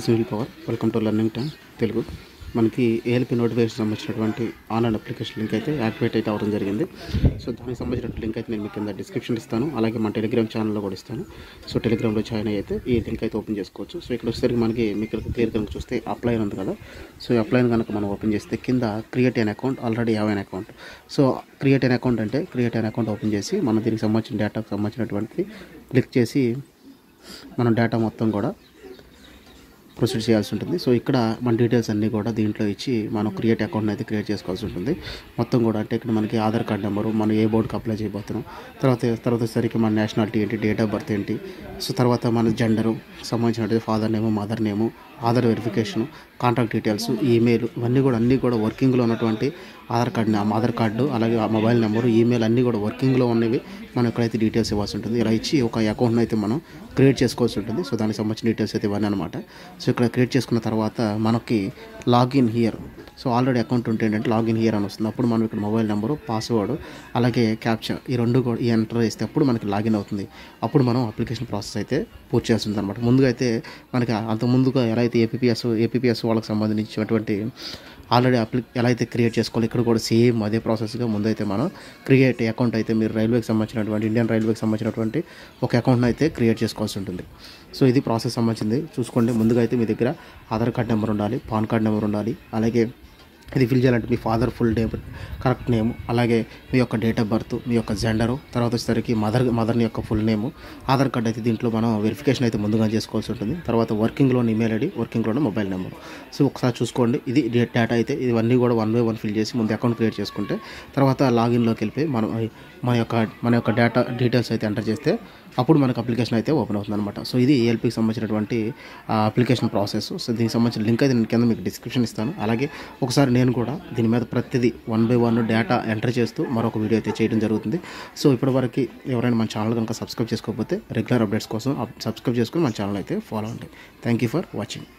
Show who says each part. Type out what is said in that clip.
Speaker 1: Sunil power welcome to learning time Telugu. మనకి ALP notification సంబంధించినటువంటి online application link అయితే activate అయితే అవ్వడం జరిగింది. సో దానికి సంబంధించిన లింక్ అయితే నేను మీకు కింద డిస్క్రిప్షన్ ఇస్తాను, అలాగే మన టెలిగ్రామ్ ఛానల్లో కూడా ఇస్తాను. సో టెలిగ్రామ్లో జాయిన్ అయితే ఈ లింక్ అయితే ఓపెన్ చేసుకోవచ్చు. సో ఇక్కడ వచ్చేసరికి మనకి మీకు క్లియర్ కనుక చూస్తే అప్లై ఉంది కదా. సో అప్లైన్ కనుక మనం ఓపెన్ చేస్తే కింద create an account, already have an account. So create an account అంటే క్రియేట్ అన్ అకౌంట్ ఓపెన్ చేసి మనం దీనికి సంబంధించిన డేటాకు సంబంధించినటువంటి క్లిక్ చేసి మనం డేటా మొత్తం కూడా ప్రొసీడ్ చేయాల్సి ఉంటుంది. సో ఇక్కడ మన డీటెయిల్స్ అన్నీ కూడా దీంట్లో ఇచ్చి మనం క్రియేట్ అకౌంట్ అయితే క్రియేట్ చేసుకోవాల్సి ఉంటుంది మొత్తం కూడా. అంటే ఇక్కడ మనకి ఆధార్ కార్డ్ నెంబరు, మనం ఏ బోర్డుకి అప్లై చేయబోతున్నాం, తర్వాత సరికి మన నేషనాలిటీ ఏంటి, డేట్ ఆఫ్ బర్త్ ఏంటి, సో తర్వాత మన జెండరు సంబంధించినటువంటి father name, mother name, Aadhaar verification, contact details, email ఇవన్నీ కూడా వర్కింగ్లో ఉన్నటువంటి ఆధార్ కార్డు అలాగే మొబైల్ నెంబరు, ఈమెయిల్ అన్నీ కూడా వర్కింగ్లో ఉన్నవి మనం ఎక్కడైతే డీటెయిల్స్ ఇవ్వాల్సి ఉంటుంది. ఇలా ఇచ్చి ఒక అకౌంట్ని అయితే మనం క్రియేట్ చేసుకోవాల్సి ఉంటుంది. సో దానికి సంబంధించిన డీటెయిల్స్ అయితే ఇవన్నీ అనమాట. సో ఇక్కడ క్రియేట్ చేసుకున్న తర్వాత మనకి login here, so already account ఉంటే ఏంటంటే లాగిన్ హియర్ అని వస్తుంది. అప్పుడు మనం ఇక్కడ మొబైల్ నెంబరు, పాస్వర్డ్ అలాగే క్యాప్చా ఈ రెండు కూడా ఎంటర్ చేస్తే అప్పుడు మనకి లాగిన్ అవుతుంది. అప్పుడు మనం అప్లికేషన్ ప్రాసెస్ అయితే పూర్తి చేస్తుంది అనమాట. ముందుగా అయితే మనకి అంతకుముందుగా ఎలా అయితే ఏపీపీఎస్ వాళ్ళకి సంబంధించినటువంటి ఆల్రెడీ ఎలా అయితే క్రియేట్ చేసుకోవాలి, ఇక్కడ కూడా సేమ్ అదే ప్రాసెస్గా ముందైతే మనం క్రియేట్ అకౌంట్ అయితే మీరు రైల్వేకి సంబంధించినటువంటి ఇండియన్ రైల్వేకి సంబంధించినటువంటి ఒక అకౌంట్ని అయితే క్రియేట్ చేసుకోవాల్సి ఉంటుంది. సో ఇది ప్రాసెస్ సంబంధించింది చూసుకోండి. ముందుగా అయితే మీ దగ్గర ఆధార్ కార్డ్ నెంబర్ ఉండాలి, పాన్ కార్డ్ నెంబర్ ఉండాలి, అలాగే ఇది ఫిల్ చేయాలంటే మీ ఫాదర్ ఫుల్ నేమ్, కరెక్ట్ నేము, అలాగే మీ యొక్క డేట్ ఆఫ్ బర్త్, మీ యొక్క జెండరు, తర్వాత వచ్చేసరికి మదర్ని యొక్క ఫుల్ నేము, ఆధార్ కార్డ్ అయితే దీంట్లో మనం వెరిఫికేషన్ అయితే ముందుగా చేసుకోవాల్సి ఉంటుంది. తర్వాత వర్కింగ్లోని ఈమెయిల్ ఐడి, వర్కింగ్లోని మొబైల్ నెంబర్. సో ఒకసారి చూసుకోండి. ఇది డేటా అయితే ఇవన్నీ కూడా 1 by 1 ఫిల్ చేసి ముందు అకౌంట్ క్రియేట్ చేసుకుంటే తర్వాత లాగిన్లోకి వెళ్ళిపోయి మన యొక్క డేటా డీటెయిల్స్ అయితే ఎంటర్ చేస్తే అప్పుడు మనకు అప్లికేషన్ అయితే ఓపెన్ అవుతుంది అనమాట. సో ఇది ఏఎల్పికి సంబంధించినటువంటి అప్లికేషన్ ప్రాసెస్. సో దీనికి సంబంధించిన లింక్ అయితే నేను కింద మీకు డిస్క్రిప్షన్ ఇస్తాను. అలాగే ఒకసారి నేను కూడా దీని మీద ప్రతిదీ 1 by 1 డేటా ఎంటర్ చేస్తూ మరొక వీడియో అయితే చేయడం జరుగుతుంది. సో ఇప్పటివరకు ఎవరైనా మన ఛానల్ కనుక సబ్స్క్రైబ్ చేసుకోకపోతే రెగ్యులర్ అప్డేట్స్ కోసం సబ్స్క్రైబ్ చేసుకుని మన ఛానల్ అయితే ఫాలో అవ్వండి. Thank you for watching.